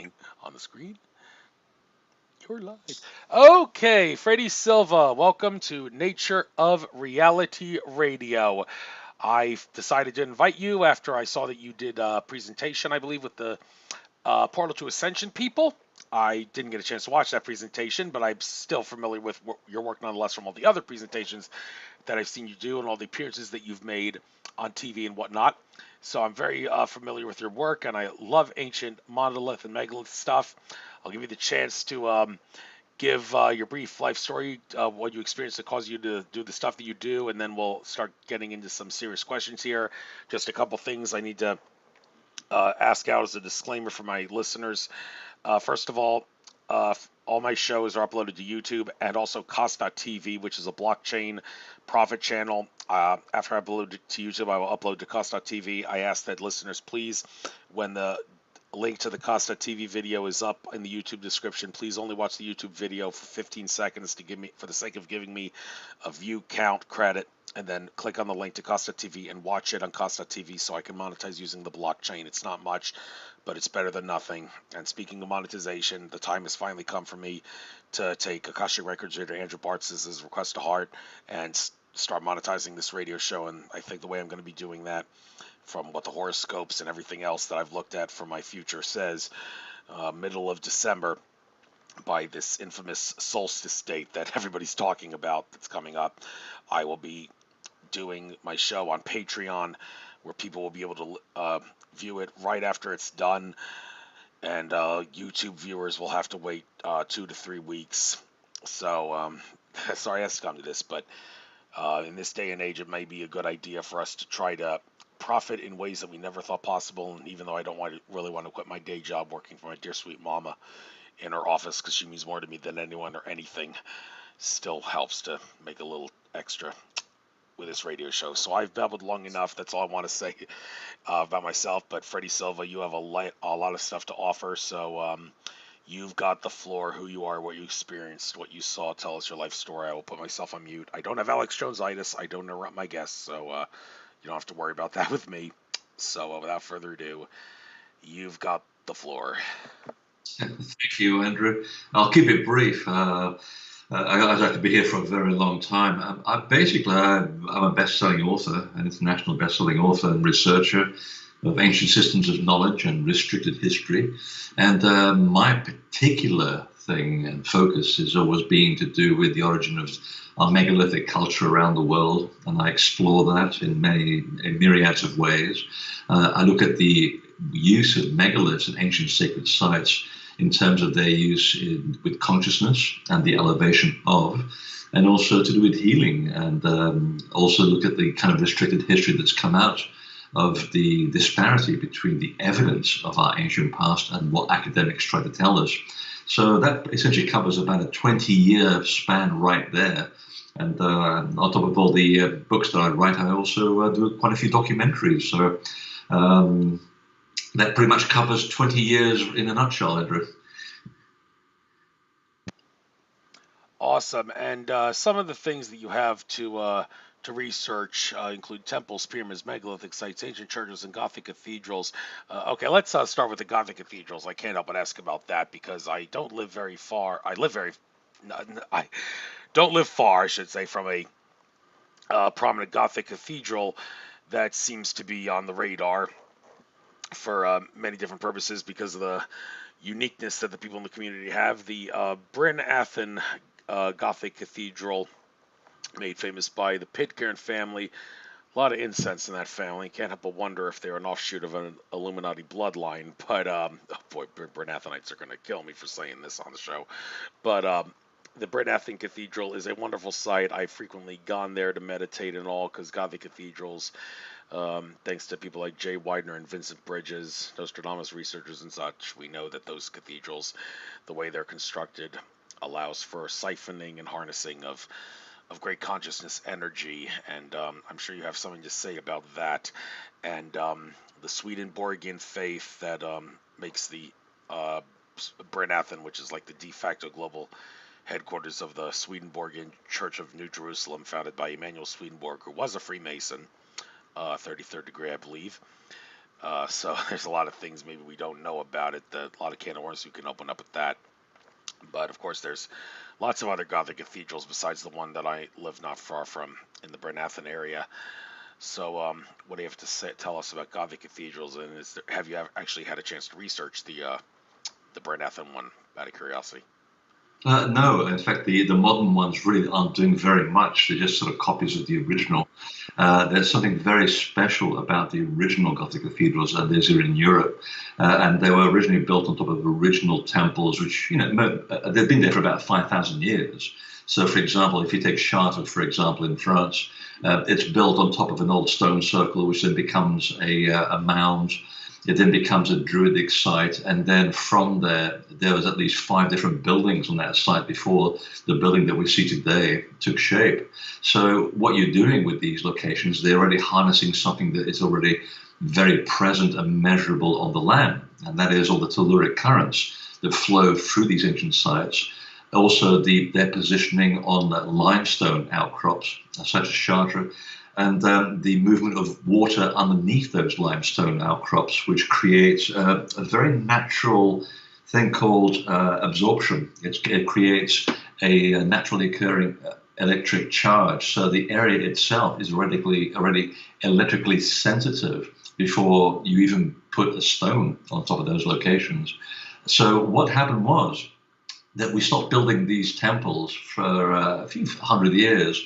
on the screen. You're live. Okay, Freddy Silva, welcome to Nature of Reality Radio. I decided to invite you after I saw that you did a presentation, I believe, with the Portal to Ascension people. I didn't get a chance to watch that presentation, but I'm still familiar with what you're working on, less from all the other presentations that I've seen you do and all the appearances that you've made on TV and whatnot. So I'm very familiar with your work, and I love ancient monolith and megalith stuff. I'll give you the chance to give your brief life story, what you experienced that caused you to do the stuff that you do, and then we'll start getting into some serious questions here. Just a couple things I need to ask out as a disclaimer for my listeners. First of all my shows are uploaded to YouTube and also Cost.tv, which is a blockchain profit channel. After I upload it to YouTube, I will upload to Cost.tv. I ask that listeners please, when the link to the Costa.tv video is up in the YouTube description. Please only watch the YouTube video for 15 seconds to give me, for the sake of giving me a view count credit, and then click on the link to Costa.tv and watch it on Costa.tv so I can monetize using the blockchain. It's not much, but it's better than nothing. And speaking of monetization, the time has finally come for me to take Akashic Records reader Andrew Bartz's request to heart and start monetizing this radio show. And I think the way I'm going to be doing that, from what the horoscopes and everything else that I've looked at for my future says, middle of December, by this infamous solstice date that everybody's talking about that's coming up, I will be doing my show on Patreon, where people will be able to view it right after it's done, and YouTube viewers will have to wait 2 to 3 weeks. So, sorry I has to come to this, but in this day and age, it may be a good idea for us to try to profit in ways that we never thought possible. And even though I don't really want to quit my day job working for my dear sweet mama in her office, because she means more to me than anyone or anything, still helps to make a little extra with this radio show. So I've babbled long enough. That's all I want to say about myself. But Freddy Silva, you have a lot of stuff to offer. So you've got the floor. Who you are, what you experienced, what you saw. Tell us your life story. I will put myself on mute. I don't have Alex Jones-itis. I don't interrupt my guests, so you don't have to worry about that with me. So without further ado, you've got the floor. Thank you, Andrew. I'll keep it brief. I'd like to be here for a very long time. I'm a best-selling author, an international best-selling author and researcher of ancient systems of knowledge and restricted history. And my particular thing and focus has always been to do with the origin of our megalithic culture around the world, and I explore that in myriads of ways. I look at the use of megaliths and ancient sacred sites in terms of their use with consciousness and the elevation of, and also to do with healing, and also look at the kind of restricted history that's come out of the disparity between the evidence of our ancient past and what academics try to tell us. So that essentially covers about a 20-year span right there. And on top of all the books that I write, I also do quite a few documentaries. So that pretty much covers 20 years in a nutshell, Andrew. Awesome. And some of the things that you have to research include temples, pyramids, megalithic sites, ancient churches, and Gothic cathedrals. Okay, let's start with the Gothic cathedrals. I can't help but ask about that because I don't live very far. I don't live far, I should say, from a prominent Gothic cathedral that seems to be on the radar for many different purposes because of the uniqueness that the people in the community have. The Bryn Athyn Gothic Cathedral, made famous by the Pitcairn family. A lot of incense in that family. Can't help but wonder if they're an offshoot of an Illuminati bloodline. But, oh boy, Bryn Athenites are going to kill me for saying this on the show. But the Bryn Athyn Cathedral is a wonderful site. I've frequently gone there to meditate and all, because Gothic cathedrals, thanks to people like Jay Widener and Vincent Bridges, Nostradamus researchers and such, we know that those cathedrals, the way they're constructed, allows for siphoning and harnessing of great consciousness energy, and I'm sure you have something to say about that. And the Swedenborgian faith that makes the Bryn Athyn, which is like the de facto global headquarters of the Swedenborgian Church of New Jerusalem, founded by Emanuel Swedenborg, who was a Freemason, 33rd degree, I believe. So there's a lot of things maybe we don't know about it. A lot of can of worms we can open up with that. But of course, there's lots of other Gothic cathedrals besides the one that I live not far from in the Bernathen area. So, what do you have to tell us about Gothic cathedrals? And have you actually had a chance to research the Bernathen one, out of curiosity? No, in fact, the modern ones really aren't doing very much. They're just sort of copies of the original. There's something very special about the original Gothic cathedrals, and these are in Europe, and they were originally built on top of original temples, which they've been there for about 5,000 years. So, for example, if you take Chartres, for example, in France, it's built on top of an old stone circle, which then becomes a mound. It then becomes a druidic site, and then from there was at least 5 different buildings on that site before the building that we see today took shape. So what you're doing with these locations, they're already harnessing something that is already very present and measurable on the land, and that is all the telluric currents that flow through these ancient sites. Also, their positioning on limestone outcrops, such as Chartres, and the movement of water underneath those limestone outcrops, which creates a very natural thing called absorption. It creates a naturally occurring electric charge. So the area itself is already electrically sensitive before you even put a stone on top of those locations. So what happened was that we stopped building these temples for a few hundred years.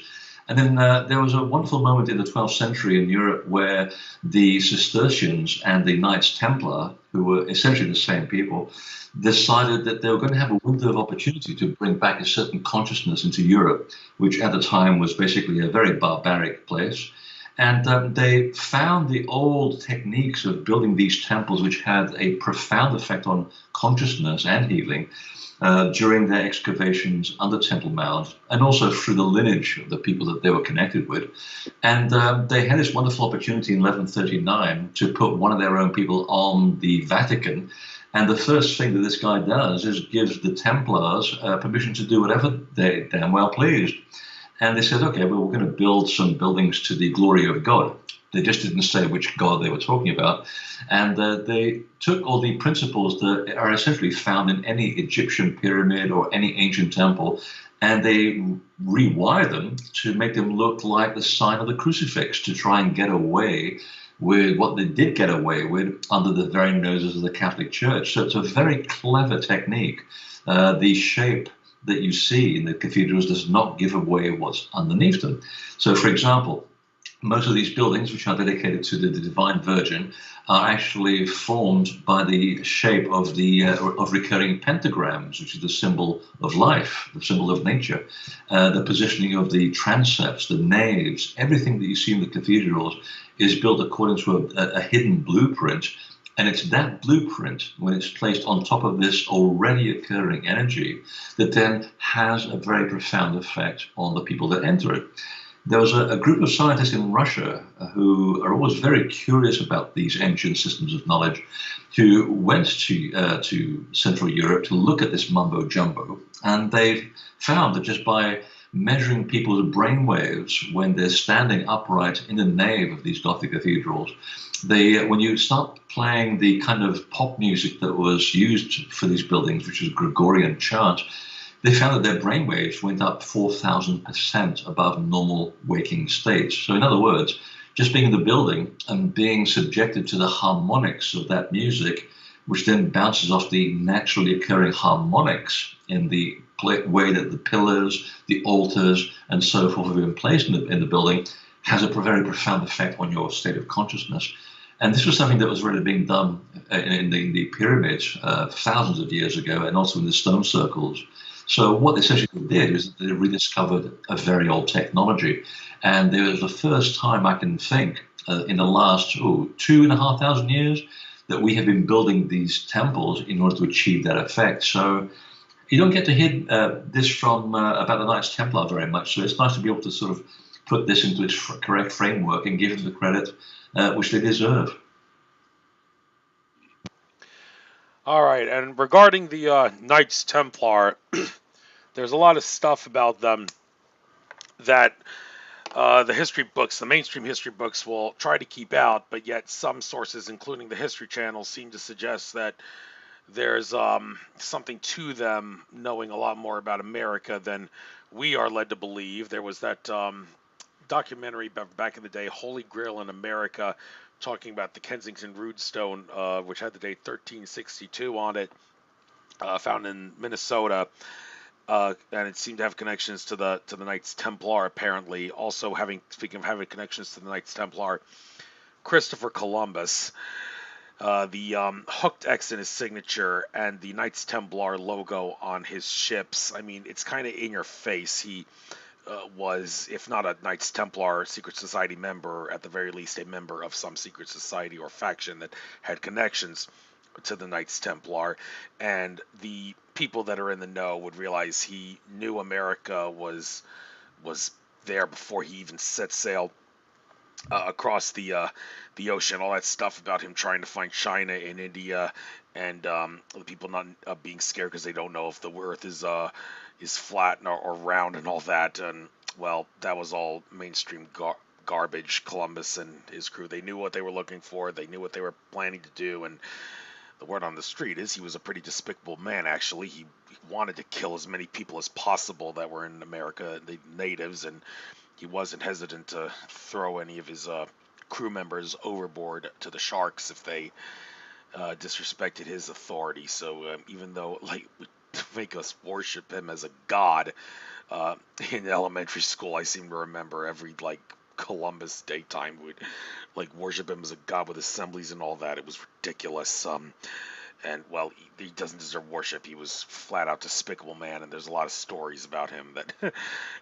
And then there was a wonderful moment in the 12th century in Europe where the Cistercians and the Knights Templar, who were essentially the same people, decided that they were going to have a window of opportunity to bring back a certain consciousness into Europe, which at the time was basically a very barbaric place. And they found the old techniques of building these temples, which had a profound effect on consciousness and healing, during their excavations under Temple Mount, and also through the lineage of the people that they were connected with. And they had this wonderful opportunity in 1139 to put one of their own people on the Vatican. And the first thing that this guy does is gives the Templars permission to do whatever they damn well pleased. And they said, okay, well, we're going to build some buildings to the glory of God. They just didn't say which God they were talking about. And they took all the principles that are essentially found in any Egyptian pyramid or any ancient temple, and they rewired them to make them look like the sign of the crucifix, to try and get away with what they did get away with under the very noses of the Catholic Church. So it's a very clever technique. The shape that you see in the cathedrals does not give away what's underneath them. So, for example, most of these buildings, which are dedicated to the Divine Virgin, are actually formed by the shape of the of recurring pentagrams, which is the symbol of life, the symbol of nature. The positioning of the transepts, the naves, everything that you see in the cathedrals is built according to a hidden blueprint. And it's that blueprint, when it's placed on top of this already occurring energy, that then has a very profound effect on the people that enter it. There was a group of scientists in Russia who are always very curious about these ancient systems of knowledge, who went to Central Europe to look at this mumbo jumbo, and they found that just by measuring people's brain waves when they're standing upright in the nave of these Gothic cathedrals, when you start playing the kind of pop music that was used for these buildings, which is Gregorian chant, they found that their brain waves went up 4,000% above normal waking states. So in other words, just being in the building and being subjected to the harmonics of that music, which then bounces off the naturally occurring harmonics in the way that the pillars, the altars, and so forth have been placed in the building, has a very profound effect on your state of consciousness. And this was something that was already being done in the pyramids thousands of years ago, and also in the stone circles. So what they essentially did is they rediscovered a very old technology. And it was the first time I can think in the last 2,500 years that we have been building these temples in order to achieve that effect. So you don't get to hear this from about the Knights Templar very much. So it's nice to be able to sort of put this into its correct framework and give them the credit which they deserve. All right, and regarding the Knights Templar, there's a lot of stuff about them that the history books, the mainstream history books, will try to keep out, but yet some sources, including the History Channel, seem to suggest that there's something to them knowing a lot more about America than we are led to believe. There was that documentary back in the day, Holy Grail in America, talking about the Kensington Rune which had the date 1362 on it, found in Minnesota. And it seemed to have connections to the Knights Templar. Apparently, also speaking of having connections to the Knights Templar, Christopher Columbus, the hooked X in his signature, and the Knights Templar logo on his ships. I mean, it's kind of in your face. He was, if not a Knights Templar secret society member, at the very least a member of some secret society or faction that had connections to the Knights Templar. And the people that are in the know would realize he knew America was there before he even set sail across the ocean. All that stuff about him trying to find China in India, and the people not being scared because they don't know if the Earth is flat or round and all that. And well, that was all mainstream garbage. Columbus and his crew, they knew what they were looking for. They knew what they were planning to do, and the word on the street is he was a pretty despicable man, actually. He wanted to kill as many people as possible that were in America, the natives, and he wasn't hesitant to throw any of his crew members overboard to the sharks if they disrespected his authority. So even though, like, to make us worship him as a god in elementary school, I seem to remember every, like, Columbus Day time would like worship him as a god with assemblies and all that. It was ridiculous. And well, he doesn't deserve worship. He was flat out despicable man, and there's a lot of stories about him that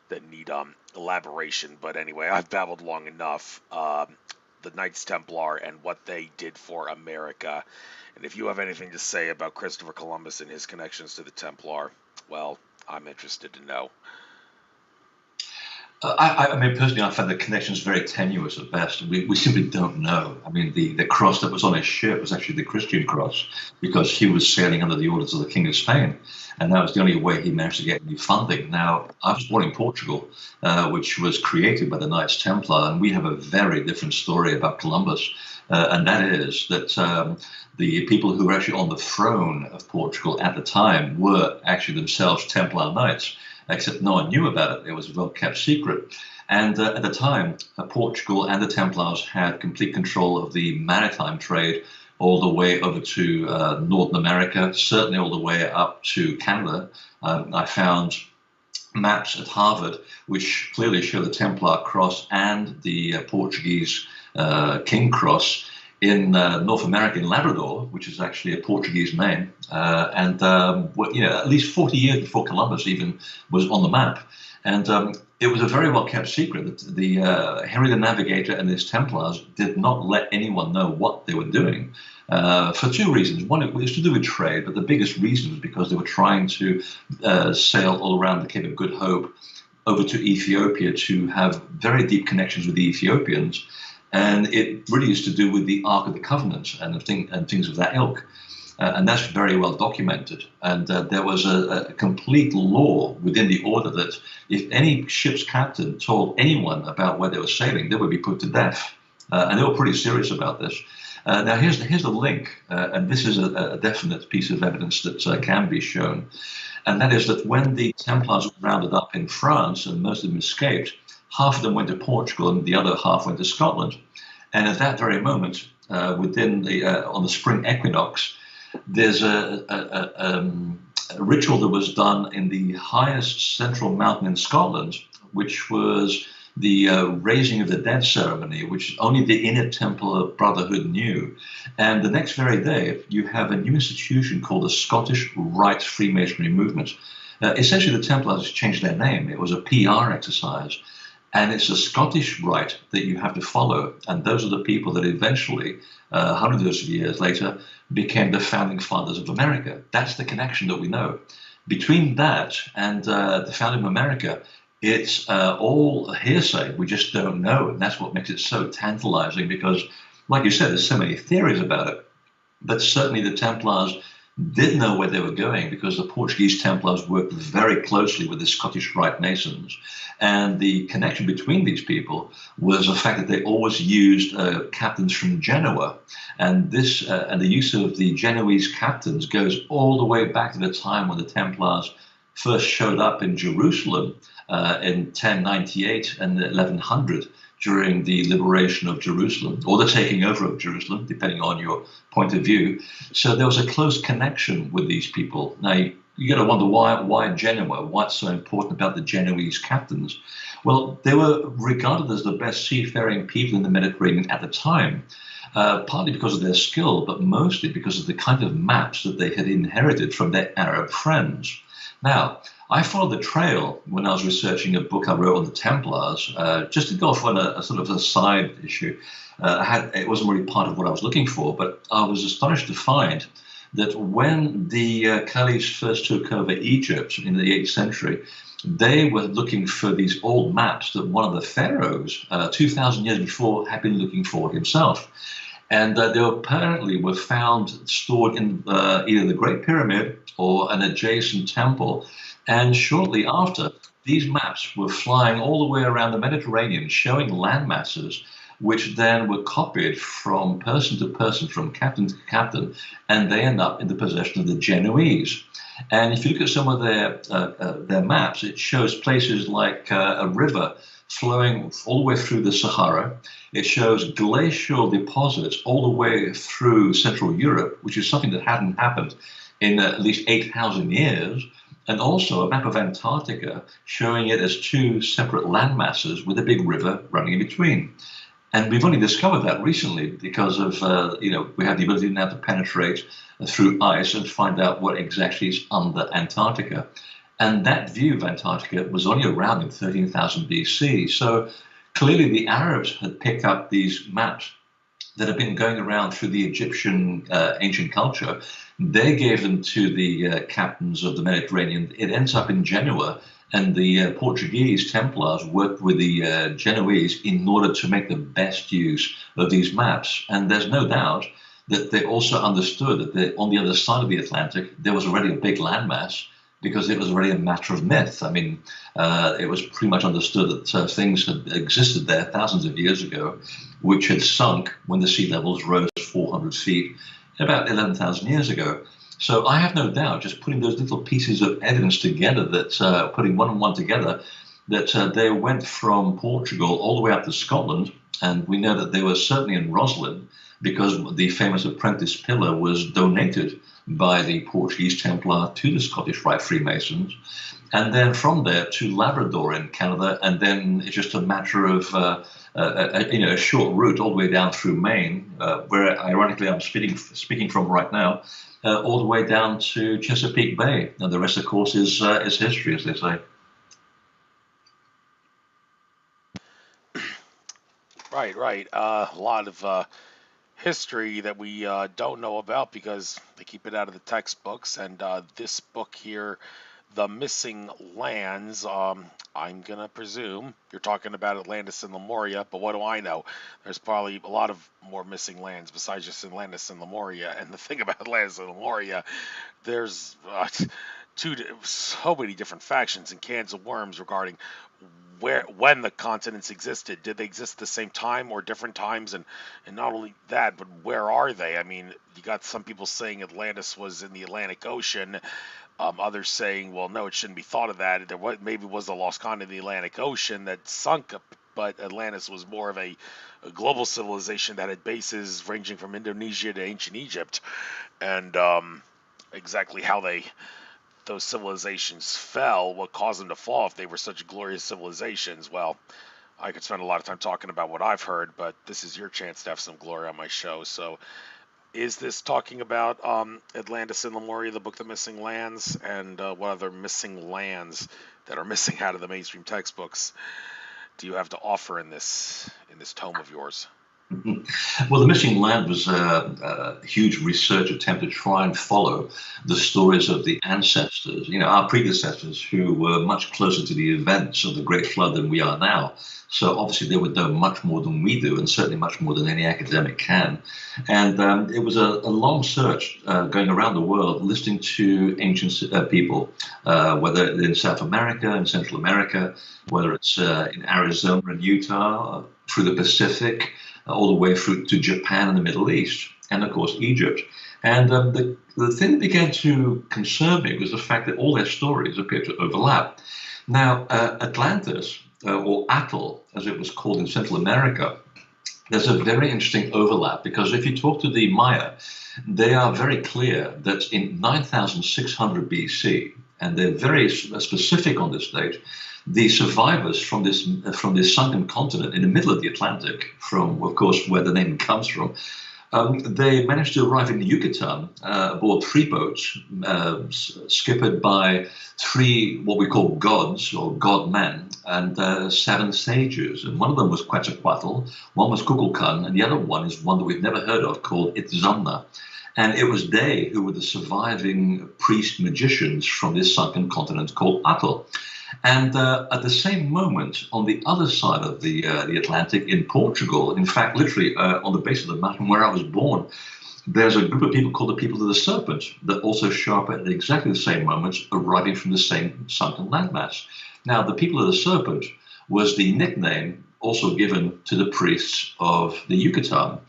that need elaboration. But anyway, I've babbled long enough. The Knights Templar and what they did for America. And if you have anything to say about Christopher Columbus and his connections to the Templar, well, I'm interested to know. I mean, personally, I find the connections very tenuous at best. We simply don't know. I mean, the cross that was on his ship was actually the Christian cross because he was sailing under the orders of the King of Spain. And that was the only way he managed to get any funding. Now, I was born in Portugal, which was created by the Knights Templar, and we have a very different story about Columbus. And that is that the people who were actually on the throne of Portugal at the time were actually themselves Templar Knights, except no one knew about it. It was a well-kept secret. And at the time, Portugal and the Templars had complete control of the maritime trade all the way over to Northern America, certainly all the way up to Canada. I found maps at Harvard which clearly show the Templar cross and the Portuguese King cross in North America, in Labrador, which is actually a Portuguese name, and at least 40 years before Columbus even was on the map. And it was a very well-kept secret that the Henry the Navigator and his Templars did not let anyone know what they were doing for two reasons. One, it was to do with trade, but the biggest reason was because they were trying to sail all around the Cape of Good Hope over to Ethiopia to have very deep connections with the Ethiopians. And it really is to do with the Ark of the Covenant and things of that ilk. And that's very well documented. And there was a complete law within the order that if any ship's captain told anyone about where they were sailing, they would be put to death. And they were pretty serious about this. Now, here's the link, and this is a definite piece of evidence that can be shown. And that is that when the Templars were rounded up in France and most of them escaped, half of them went to Portugal and the other half went to Scotland. And at that very moment, on the spring equinox, there's a ritual that was done in the highest central mountain in Scotland, which was the raising of the dead ceremony, which only the inner Templar Brotherhood knew. And the next very day, you have a new institution called the Scottish Rite Freemasonry Movement. Essentially, the Templars changed their name. It was a PR exercise. And it's a Scottish rite that you have to follow. And those are the people that eventually, hundreds of years later, became the founding fathers of America. That's the connection that we know. Between that and the founding of America, it's all hearsay. We just don't know. And that's what makes it so tantalizing because, like you said, there's so many theories about it. But certainly the Templars did know where they were going because the Portuguese Templars worked very closely with the Scottish Rite Masons. And the connection between these people was the fact that they always used captains from Genoa. And and the use of the Genoese captains goes all the way back to the time when the Templars first showed up in Jerusalem in 1098 and 1100 during the liberation of Jerusalem, or the taking over of Jerusalem, depending on your point of view. So there was a close connection with these people. Now, you got to wonder why Genoa, what's so important about the Genoese captains? Well, they were regarded as the best seafaring people in the Mediterranean at the time, partly because of their skill, but mostly because of the kind of maps that they had inherited from their Arab friends. Now, I followed the trail when I was researching a book I wrote on the Templars, just to go off on a sort of a side issue. It wasn't really part of what I was looking for, but I was astonished to find that when the caliphs first took over Egypt in the 8th century, they were looking for these old maps that one of the pharaohs, 2,000 years before, had been looking for himself. And they apparently were found stored in either the Great Pyramid or an adjacent temple. And shortly after, these maps were flying all the way around the Mediterranean, showing land masses, which then were copied from person to person, from captain to captain, and they end up in the possession of the Genoese. And if you look at some of their maps, it shows places like a river flowing all the way through the Sahara. It shows glacial deposits all the way through Central Europe, which is something that hadn't happened in at least 8,000 years. And also a map of Antarctica showing it as two separate land masses with a big river running in between. And we've only discovered that recently because of, we have the ability now to penetrate through ice and find out what exactly is under Antarctica. And that view of Antarctica was only around in 13,000 BC. So clearly the Arabs had picked up these maps that have been going around through the Egyptian ancient culture. They gave them to the captains of the Mediterranean. It ends up in Genoa, and the Portuguese Templars worked with the Genoese in order to make the best use of these maps. And there's no doubt that they also understood that on the other side of the Atlantic, there was already a big landmass, because it was already a matter of myth. I mean, it was pretty much understood that things had existed there thousands of years ago, which had sunk when the sea levels rose 400 feet about 11,000 years ago. So I have no doubt, just putting those little pieces of evidence together, that putting one and one together, that they went from Portugal all the way up to Scotland, and we know that they were certainly in Roslin, because the famous apprentice pillar was donated by the Portuguese Templar to the Scottish Rite Freemasons, and then from there to Labrador in Canada, and then it's just a matter of a short route all the way down through Maine, where ironically I'm speaking from right now, all the way down to Chesapeake Bay, and the rest, of course, is history, as they say. Right. A lot of history that we don't know about because they keep it out of the textbooks. And this book here, The Missing Lands, I'm going to presume you're talking about Atlantis and Lemuria, but what do I know? There's probably a lot of more missing lands besides just Atlantis and Lemuria. And the thing about Atlantis and Lemuria, there's so many different factions and cans of worms regarding when the continents existed. Did they exist at the same time or different times? And not only that, but where are they? I mean, you got some people saying Atlantis was in the Atlantic Ocean. Others saying, well, no, it shouldn't be thought of that. Maybe was a lost continent in the Atlantic Ocean that sunk, but Atlantis was more of a global civilization that had bases ranging from Indonesia to ancient Egypt. And exactly how those civilizations fell, what caused them to fall if they were such glorious civilizations. Well, I could spend a lot of time talking about what I've heard, but this is your chance to have some glory on my show. So is this talking about Atlantis and Lemuria, the book The Missing Lands, and what other missing lands that are missing out of the mainstream textbooks do you have to offer in this tome of yours? Well, the missing land was a huge research attempt to try and follow the stories of the ancestors, our predecessors, who were much closer to the events of the Great Flood than we are now. So obviously they would know much more than we do, and certainly much more than any academic can. And it was a long search going around the world, listening to ancient people, whether in South America and Central America, whether it's in Arizona and Utah, through the Pacific, all the way through to Japan and the Middle East, and of course Egypt. And the thing that began to concern me was the fact that all their stories appeared to overlap. Now, Atlantis, or Atl, as it was called in Central America, there's a very interesting overlap, because if you talk to the Maya, they are very clear that in 9600 BC, and they're very specific on this date, the survivors from this sunken continent in the middle of the Atlantic, from, of course, where the name comes from, they managed to arrive in the Yucatan aboard 3 boats, skippered by 3 what we call gods or god-men, and 7 sages. And one of them was Quetzalcoatl, one was Kukulkan, and the other one is one that we've never heard of called Itzamna. And it was they who were the surviving priest magicians from this sunken continent called Atl. And at the same moment, on the other side of the Atlantic in Portugal, in fact, literally on the base of the mountain where I was born, there's a group of people called the People of the Serpent that also show up at exactly the same moment, arriving from the same sunken landmass. Now, the People of the Serpent was the nickname also given to the priests of the Yucatan.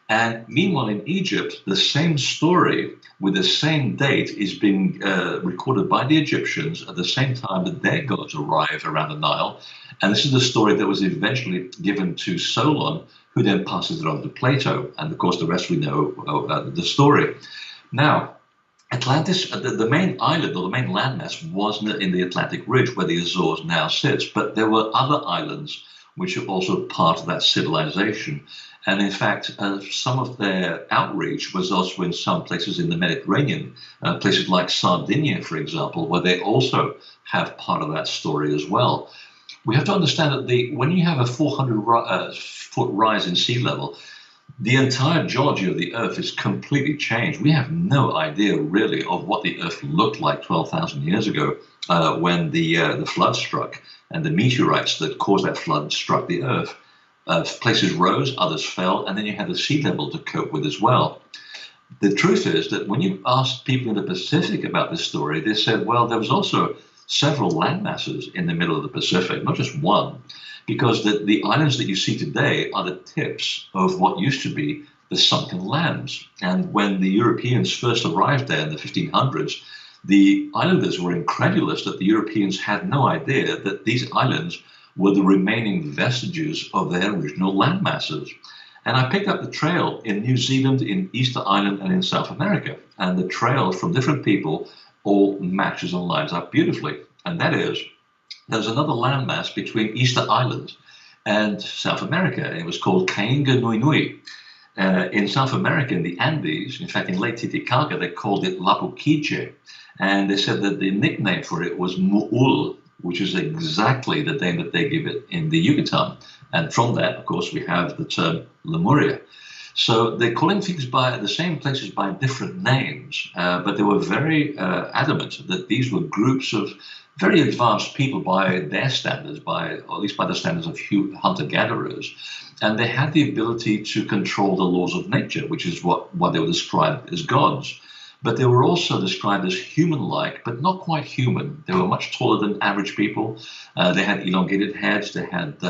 And meanwhile, in Egypt, the same story with the same date is being recorded by the Egyptians at the same time that their gods arrive around the Nile. And this is the story that was eventually given to Solon, who then passes it on to Plato. And of course, the rest we know the story. Now, Atlantis, the main island or the main landmass was in the Atlantic Ridge where the Azores now sits, but there were other islands which are also part of that civilization. And in fact, some of their outreach was also in some places in the Mediterranean, places like Sardinia, for example, where they also have part of that story as well. We have to understand that when you have a 400-foot rise in sea level, the entire geology of the Earth is completely changed. We have no idea really of what the Earth looked like 12,000 years ago when the flood struck, and the meteorites that caused that flood struck the Earth. Places rose, others fell, and then you had the sea level to cope with as well. The truth is that when you asked people in the Pacific about this story, they said, well, there was also several landmasses in the middle of the Pacific, not just one, because the islands that you see today are the tips of what used to be the sunken lands. And when the Europeans first arrived there in the 1500s, the islanders were incredulous that the Europeans had no idea that these islands were the remaining vestiges of their original landmasses. And I picked up the trail in New Zealand, in Easter Island, and in South America. And the trail from different people all matches and lines up beautifully. And that is, there's another landmass between Easter Island and South America. And it was called Cainga Nui Nui. In South America, in the Andes, in fact, in Lake Titicaca, they called it Lapuquiche. And they said that the nickname for it was Mu'ul, which is exactly the name that they give it in the Yucatan. And from that, of course, we have the term Lemuria. So they're calling things by the same places by different names, but they were very adamant that these were groups of very advanced people by their standards, or at least by the standards of hunter-gatherers. And they had the ability to control the laws of nature, which is what they were described as gods. But they were also described as human-like, but not quite human. They were much taller than average people. They had elongated heads. They had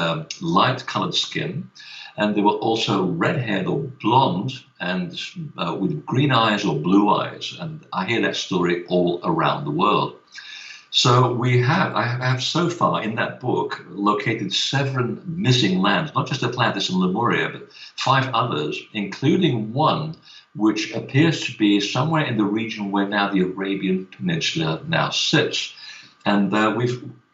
light-colored skin. And they were also red-haired or blonde and with green eyes or blue eyes. And I hear that story all around the world. So I have so far in that book located 7 missing lands, not just Atlantis and Lemuria, but 5 others, including one which appears to be somewhere in the region where now the Arabian Peninsula now sits. And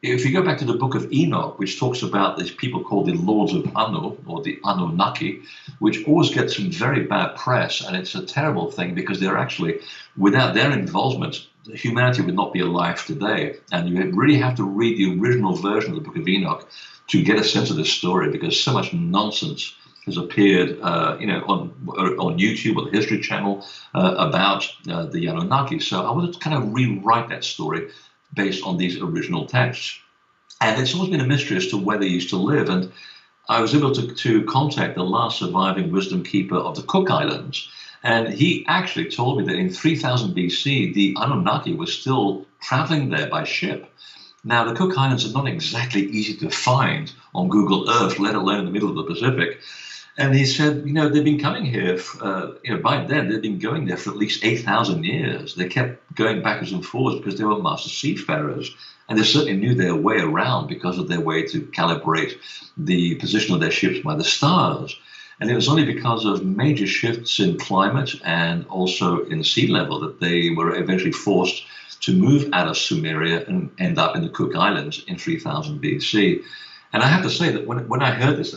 if you go back to the book of Enoch, which talks about these people called the Lords of Anu, or the Anunnaki, which always get some very bad press, and it's a terrible thing because they're actually, without their involvement, humanity would not be alive today. And you really have to read the original version of the book of Enoch to get a sense of this story, because so much nonsense has appeared, on YouTube or the History Channel about the Anunnaki. So I wanted to kind of rewrite that story based on these original texts. And it's always been a mystery as to where they used to live. And I was able to contact the last surviving wisdom keeper of the Cook Islands. And he actually told me that in 3000 BC, the Anunnaki was still traveling there by ship. Now, the Cook Islands are not exactly easy to find on Google Earth, let alone in the middle of the Pacific. And he said, they've been coming here, by then, they've been going there for at least 8,000 years. They kept going backwards and forwards because they were master seafarers. And they certainly knew their way around because of their way to calibrate the position of their ships by the stars. And it was only because of major shifts in climate and also in sea level that they were eventually forced to move out of Sumeria and end up in the Cook Islands in 3000 BC. And I have to say that when I heard this,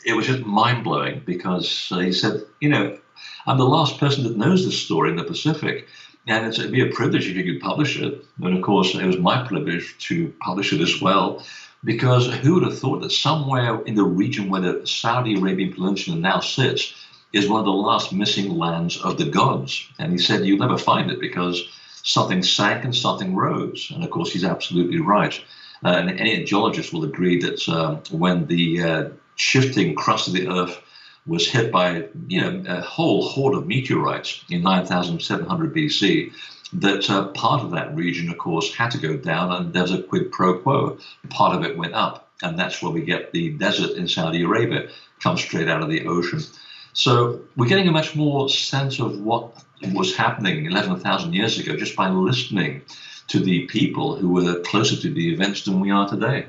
it was just mind-blowing because he said, I'm the last person that knows this story in the Pacific, and it'd be a privilege if you could publish it. And of course, it was my privilege to publish it as well, because who would have thought that somewhere in the region where the Saudi Arabian Peninsula now sits is one of the last missing lands of the gods? And he said, you'll never find it because something sank and something rose. And of course, he's absolutely right. And any geologist will agree that when the shifting crust of the Earth was hit by a whole horde of meteorites in 9,700 BC, that part of that region, of course, had to go down, and there's a quid pro quo. Part of it went up, and that's where we get the desert in Saudi Arabia, comes straight out of the ocean. So we're getting a much more sense of what was happening 11,000 years ago just by listening to the people who were closer to the events than we are today.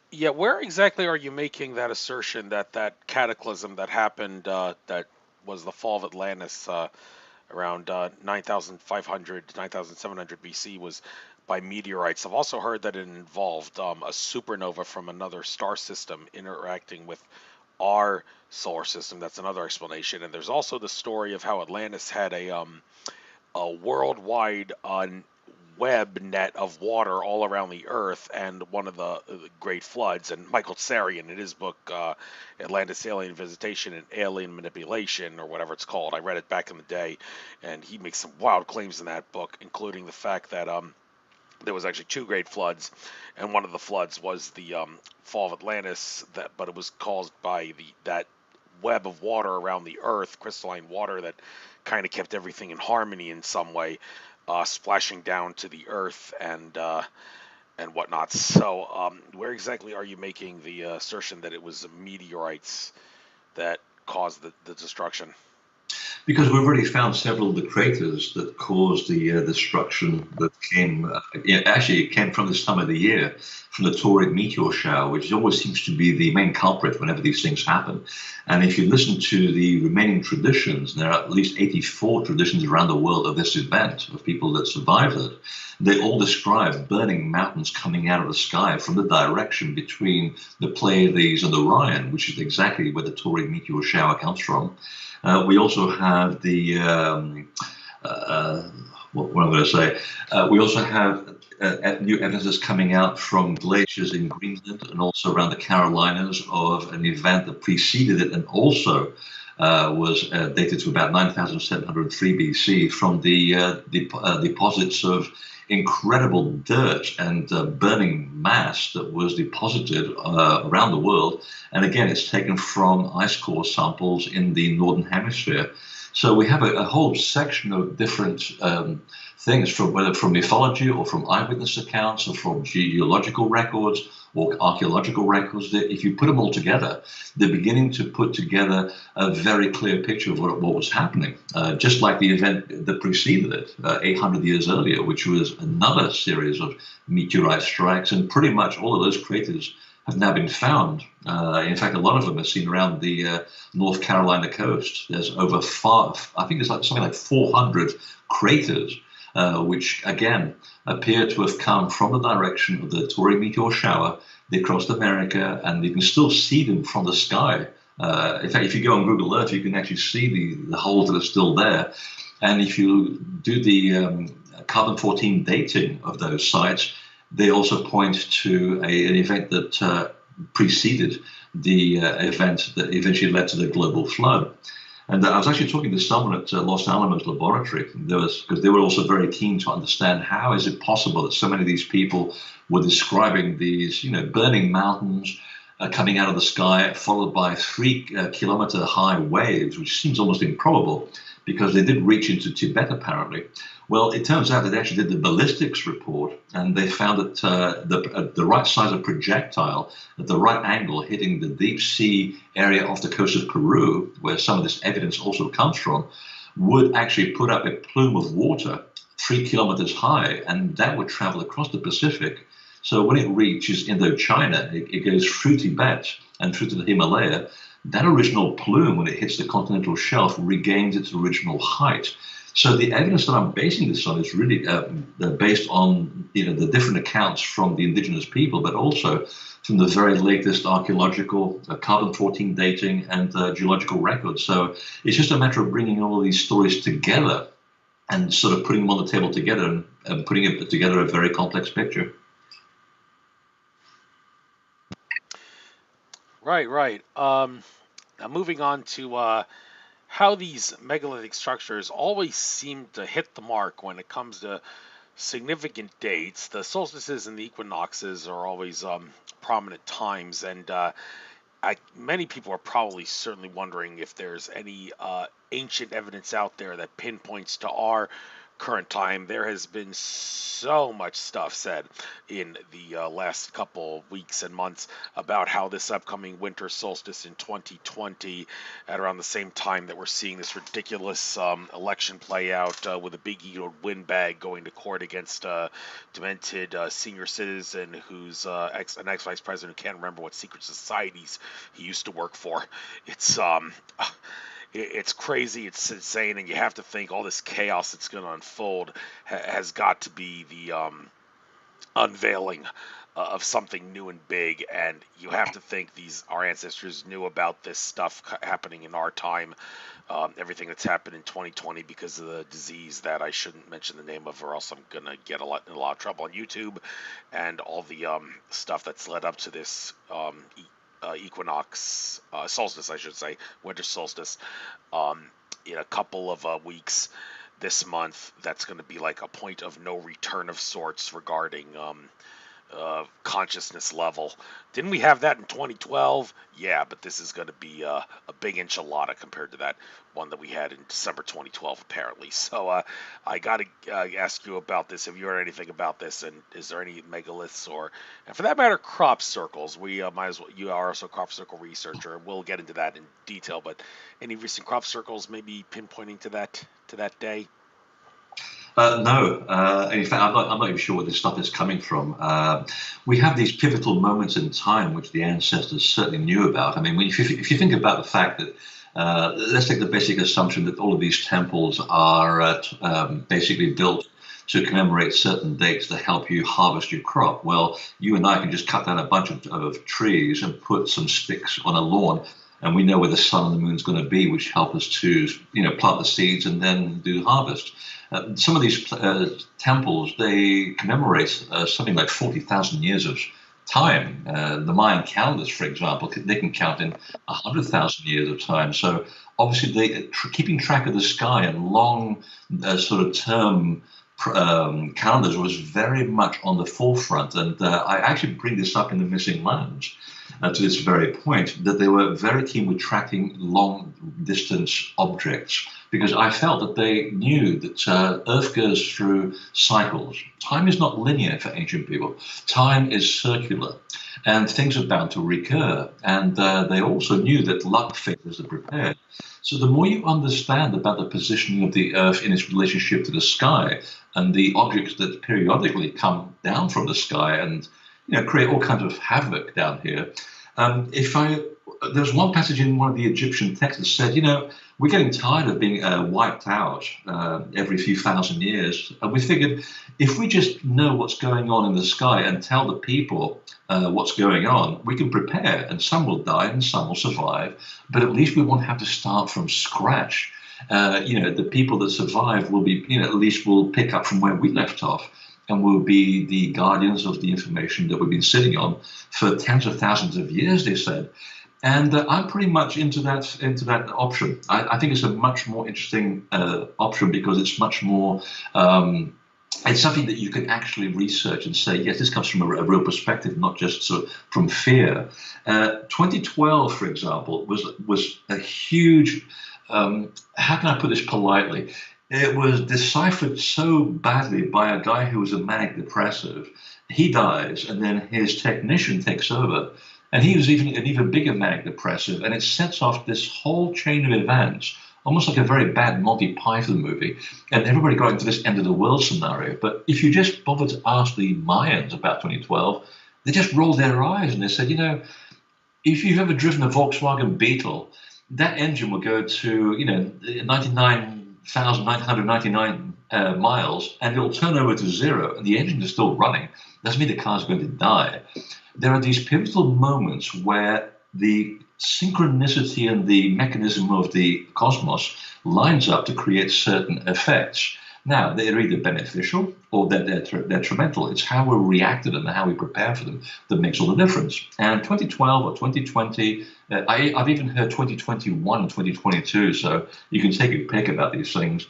Yeah, where exactly are you making that assertion that that cataclysm that happened, that was the Fall of Atlantis around 9,500 to 9,700 BC, was by meteorites? I've also heard that it involved a supernova from another star system interacting with our solar system. That's another explanation. And there's also the story of how Atlantis had a worldwide web net of water all around the earth, and one of the great floods. And Michael Tsarian, in his book Atlantis Alien Visitation and Alien Manipulation, or whatever it's called, I read it back in the day, and he makes some wild claims in that book, including the fact that there was actually two great floods, and one of the floods was the Fall of Atlantis, but it was caused by that web of water around the earth, crystalline water that kind of kept everything in harmony in some way, splashing down to the earth and whatnot. So where exactly are you making the assertion that it was meteorites that caused the destruction? Because we've already found several of the craters that caused the destruction that came, actually it came from this time of the year, from the Taurid meteor shower, which always seems to be the main culprit whenever these things happen. And if you listen to the remaining traditions, there are at least 84 traditions around the world of this event, of people that survived it. They all describe burning mountains coming out of the sky from the direction between the Pleiades and Orion, which is exactly where the Taurid meteor shower comes from. We also have the, what I'm going to say, we also have new evidence coming out from glaciers in Greenland and also around the Carolinas of an event that preceded it and also was dated to about 9,703 BC from the deposits of incredible dirt and burning mass that was deposited around the world. And again, it's taken from ice core samples in the Northern Hemisphere. So we have a whole section of different things, from whether from mythology or from eyewitness accounts or from geological records or archaeological records, that if you put them all together, they're beginning to put together a very clear picture of what was happening. Just like the event that preceded it, 800 years earlier, which was another series of meteorite strikes, and pretty much all of those craters have now been found. In fact, a lot of them are seen around the North Carolina coast. There's over I think it's like something like 400 craters, which again appear to have come from the direction of the Taurid meteor shower. They crossed America, and you can still see them from the sky. In fact, if you go on Google Earth, you can actually see the holes that are still there. And if you do the carbon-14 dating of those sites, they also point to an event that preceded the event that eventually led to the global flood. And I was actually talking to someone at Los Alamos Laboratory. Because they were also very keen to understand how is it possible that so many of these people were describing these, burning mountains coming out of the sky, followed by 3-kilometer high waves, which seems almost improbable because they did reach into Tibet apparently. Well, it turns out that they actually did the ballistics report, and they found that the right size of projectile at the right angle hitting the deep sea area off the coast of Peru, where some of this evidence also comes from, would actually put up a plume of water 3 kilometers high, and that would travel across the Pacific. So when it reaches Indochina, it goes through Tibet and through to the Himalaya. That original plume, when it hits the continental shelf, regains its original height. So the evidence that I'm basing this on is really based on the different accounts from the indigenous people, but also from the very latest archaeological, carbon-14 dating, and geological records. So it's just a matter of bringing all of these stories together and sort of putting them on the table together and putting it together a very complex picture. Right. Now moving on to how these megalithic structures always seem to hit the mark when it comes to significant dates. The solstices and the equinoxes are always prominent times, and many people are probably certainly wondering if there's any ancient evidence out there that pinpoints to our current time. There has been so much stuff said in the last couple weeks and months about how this upcoming winter solstice in 2020, at around the same time that we're seeing this ridiculous election play out with a big egoed windbag going to court against a demented senior citizen who's an ex-vice president who can't remember what secret societies he used to work for. It's crazy, it's insane, and you have to think all this chaos that's going to unfold has got to be the unveiling of something new and big, and you have to think our ancestors knew about this stuff happening in our time, everything that's happened in 2020 because of the disease that I shouldn't mention the name of, or else I'm going to get in a lot of trouble on YouTube, and all the stuff that's led up to this equinox, solstice, I should say, winter solstice, in a couple of weeks this month. That's going to be like a point of no return of sorts regarding consciousness level. Didn't we have that in 2012? Yeah, but this is going to be a big enchilada compared to that one that we had in December 2012, apparently. So I got to ask you about this. Have you heard anything about this? And is there any megaliths and for that matter, crop circles? We might as well. You are also a crop circle researcher. We'll get into that in detail. But any recent crop circles maybe pinpointing to that day? No, in fact, I'm not even sure where this stuff is coming from. We have these pivotal moments in time which the ancestors certainly knew about. I mean, if you think about the fact that, let's take the basic assumption that all of these temples are basically built to commemorate certain dates to help you harvest your crop. Well, you and I can just cut down a bunch of trees and put some sticks on a lawn, and we know where the sun and the moon's going to be, which help us to, plant the seeds and then do harvest. Some of these temples, they commemorate something like 40,000 years of time. The Mayan calendars, for example, they can count in 100,000 years of time. So obviously, keeping track of the sky and long sort of term calendars was very much on the forefront. And I actually bring this up in the Missing Lands. To this very point, that they were very keen with tracking long distance objects, because I felt that they knew that Earth goes through cycles. Time is not linear for ancient people. Time is circular, and things are bound to recur. And they also knew that luck favors the prepared. So the more you understand about the positioning of the Earth in its relationship to the sky and the objects that periodically come down from the sky and create all kinds of havoc down here. There's one passage in one of the Egyptian texts that said, we're getting tired of being wiped out every few thousand years. And we figured if we just know what's going on in the sky and tell the people what's going on, we can prepare, and some will die and some will survive, but at least we won't have to start from scratch. The people that survive will be, at least will pick up from where we left off. and will be the guardians of the information that we've been sitting on for tens of thousands of years, they said. And I'm pretty much into that option. I think it's a much more interesting option because it's much more. It's something that you can actually research and say, yes, this comes from a real perspective, not just sort of from fear. 2012, for example, was a huge. How can I put this politely? It was deciphered so badly by a guy who was a manic depressive. He dies, and then his technician takes over. And he was even an even bigger manic depressive, and it sets off this whole chain of events, almost like a very bad Monty Python movie. And everybody got into this end of the world scenario. But if you just bother to ask the Mayans about 2012, they just rolled their eyes and they said, if you've ever driven a Volkswagen Beetle, that engine will go to, 99,999 miles, and it'll turn over to zero, and the engine is still running. Doesn't mean the car's going to die. There are these pivotal moments where the synchronicity and the mechanism of the cosmos lines up to create certain effects. Now, they're either beneficial or they're detrimental. It's how we react to them and how we prepare for them that makes all the difference. And 2012 or 2020, I've even heard 2021 and 2022, so you can take a pick about these things.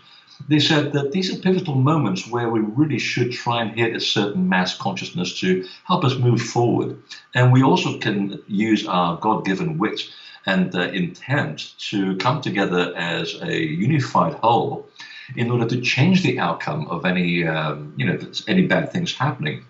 They said that these are pivotal moments where we really should try and hit a certain mass consciousness to help us move forward. And we also can use our God-given wit and intent to come together as a unified whole in order to change the outcome of any bad things happening.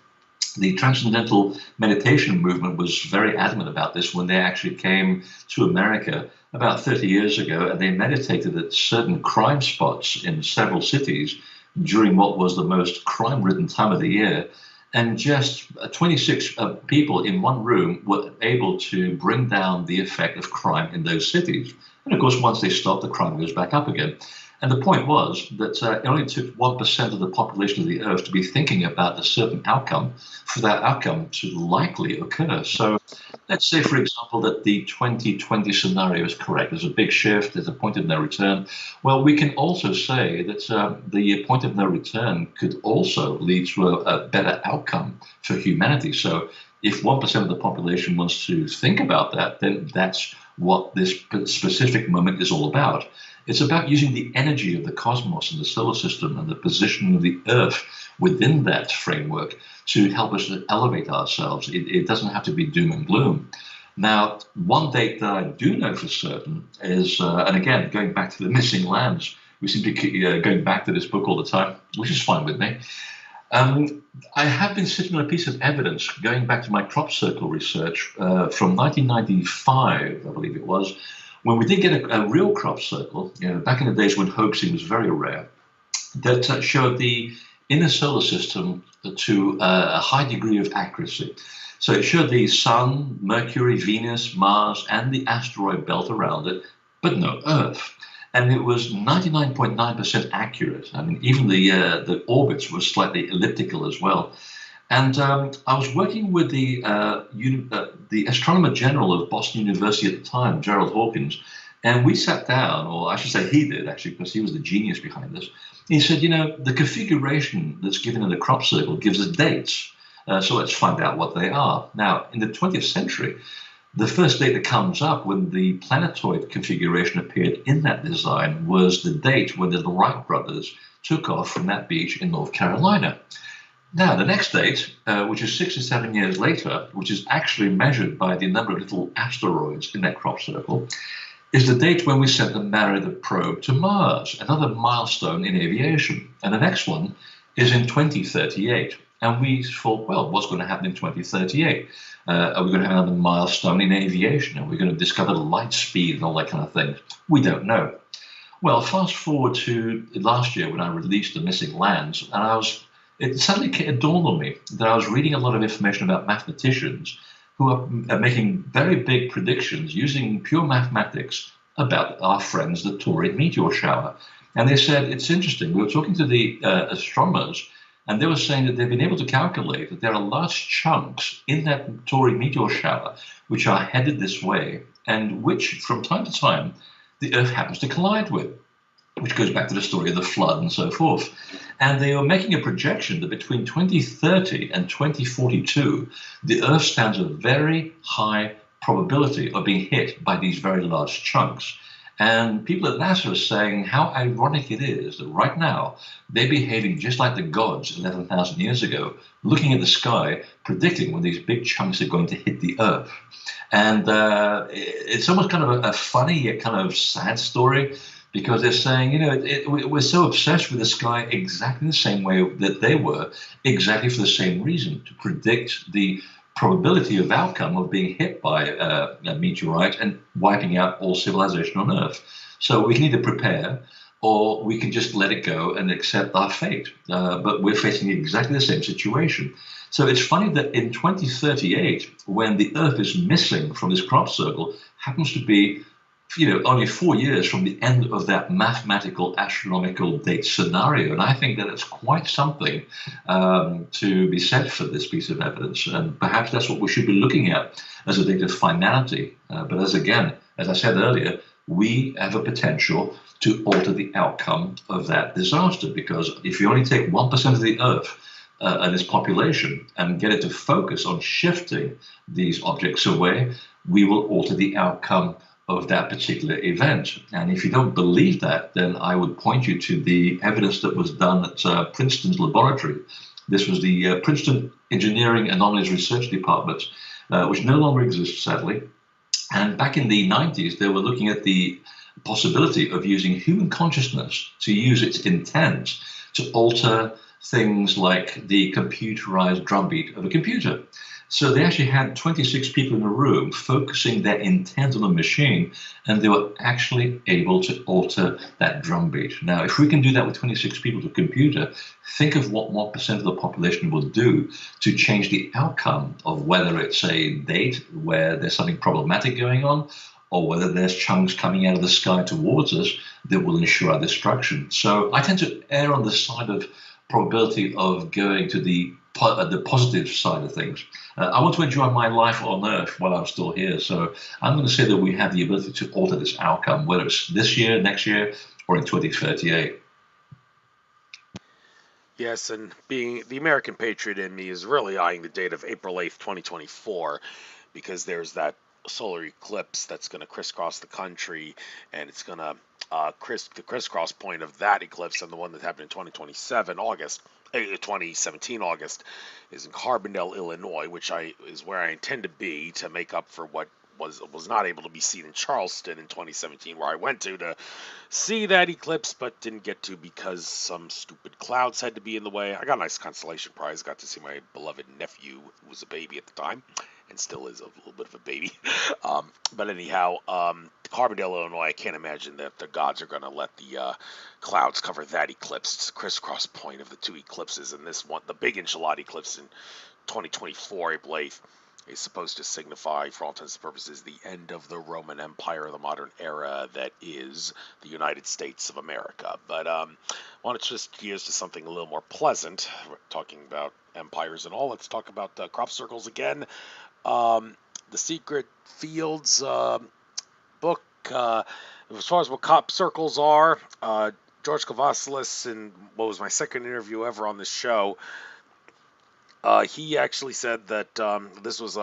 The Transcendental Meditation movement was very adamant about this when they actually came to America about 30 years ago, and they meditated at certain crime spots in several cities during what was the most crime-ridden time of the year. And just 26 people in one room were able to bring down the effect of crime in those cities. And of course, once they stop, the crime goes back up again. And the point was that it only took 1% of the population of the Earth to be thinking about a certain outcome for that outcome to likely occur. So let's say, for example, that the 2020 scenario is correct. There's a big shift. There's a point of no return. Well, we can also say that the point of no return could also lead to a better outcome for humanity. So if 1% of the population wants to think about that, then that's what this specific moment is all about. It's about using the energy of the cosmos and the solar system and the position of the Earth within that framework to help us to elevate ourselves. It doesn't have to be doom and gloom. Now, one date that I do know for certain is, and again, going back to the missing lands, we seem to keep going back to this book all the time, which is fine with me. I have been sitting on a piece of evidence going back to my crop circle research from 1995, I believe it was, when we did get a real crop circle, back in the days when hoaxing was very rare, that showed the inner solar system to a high degree of accuracy. So it showed the Sun, Mercury, Venus, Mars, and the asteroid belt around it, but no Earth. And it was 99.9% accurate. I mean, even the orbits were slightly elliptical as well. And I was working with the astronomer general of Boston University at the time, Gerald Hawkins, and we sat down, or I should say he did actually, because he was the genius behind this. He said, the configuration that's given in the crop circle gives us dates. So let's find out what they are. Now, in the 20th century, the first date that comes up when the planetoid configuration appeared in that design was the date when the Wright brothers took off from that beach in North Carolina. Now, the next date, which is 67 years later, which is actually measured by the number of little asteroids in that crop circle, is the date when we sent the Mariner probe to Mars, another milestone in aviation. And the next one is in 2038. And we thought, well, what's going to happen in 2038? Are we going to have another milestone in aviation? Are we going to discover light speed and all that kind of thing? We don't know. Well, fast forward to last year when I released The Missing Lands, and it suddenly dawned on me that I was reading a lot of information about mathematicians who are making very big predictions using pure mathematics about our friends, the Taurine meteor shower. And they said, it's interesting. We were talking to the astronomers, and they were saying that they've been able to calculate that there are large chunks in that Taurine meteor shower which are headed this way, and which, from time to time, the Earth happens to collide with, which goes back to the story of the flood and so forth. And they were making a projection that between 2030 and 2042, the Earth stands a very high probability of being hit by these very large chunks. And people at NASA are saying how ironic it is that right now they're behaving just like the gods 11,000 years ago, looking at the sky, predicting when these big chunks are going to hit the Earth. And it's almost kind of a funny yet kind of sad story, because they're saying, we're so obsessed with the sky exactly the same way that they were, exactly for the same reason, to predict the probability of outcome of being hit by a meteorite and wiping out all civilization on Earth. So we can either prepare, or we can just let it go and accept our fate. But we're facing exactly the same situation. So it's funny that in 2038, when the Earth is missing from this crop circle, happens to be only 4 years from the end of that mathematical astronomical date scenario. And I think that it's quite something to be said for this piece of evidence. And perhaps that's what we should be looking at as a date of finality. But as I said earlier, we have a potential to alter the outcome of that disaster. Because if you only take 1% of the Earth and its population and get it to focus on shifting these objects away, we will alter the outcome of that particular event. And if you don't believe that, then I would point you to the evidence that was done at Princeton's laboratory. This was the Princeton Engineering Anomalies Research Department, which no longer exists, sadly. And back in the 90s, they were looking at the possibility of using human consciousness to use its intent to alter things like the computerized drumbeat of a computer. So they actually had 26 people in a room focusing their intent on a machine, and they were actually able to alter that drumbeat. Now, if we can do that with 26 people to a computer, think of what 1% of the population will do to change the outcome of whether it's a date where there's something problematic going on, or whether there's chunks coming out of the sky towards us that will ensure our destruction. So I tend to err on the side of probability of going to the positive side of things. I want to enjoy my life on Earth while I'm still here. So I'm going to say that we have the ability to alter this outcome, whether it's this year, next year, or in 2038. Yes, and being the American patriot in me is really eyeing the date of April 8th, 2024, because there's that solar eclipse that's going to crisscross the country, and it's going to the crisscross point of that eclipse and the one that happened in 2027 August, 2017 August, is in Carbondale, Illinois, which is where I intend to be to make up for what was not able to be seen in Charleston in 2017, where I went to see that eclipse, but didn't get to because some stupid clouds had to be in the way. I got a nice consolation prize. Got to see my beloved nephew, who was a baby at the time, and still is a little bit of a baby. But anyhow, Carbondale, Illinois, I can't imagine that the gods are going to let the clouds cover that eclipse. It's the crisscross point of the two eclipses, and this one, the big enchilada eclipse in 2024, April 8th, is supposed to signify, for all intents and purposes, the end of the Roman Empire, the modern era that is the United States of America. But I want to just gears to something a little more pleasant. We're talking about empires and all. Let's talk about crop circles again. The Secret Fields book, as far as what crop circles are, George Kavasilis, in what was my second interview ever on this show, he actually said that this was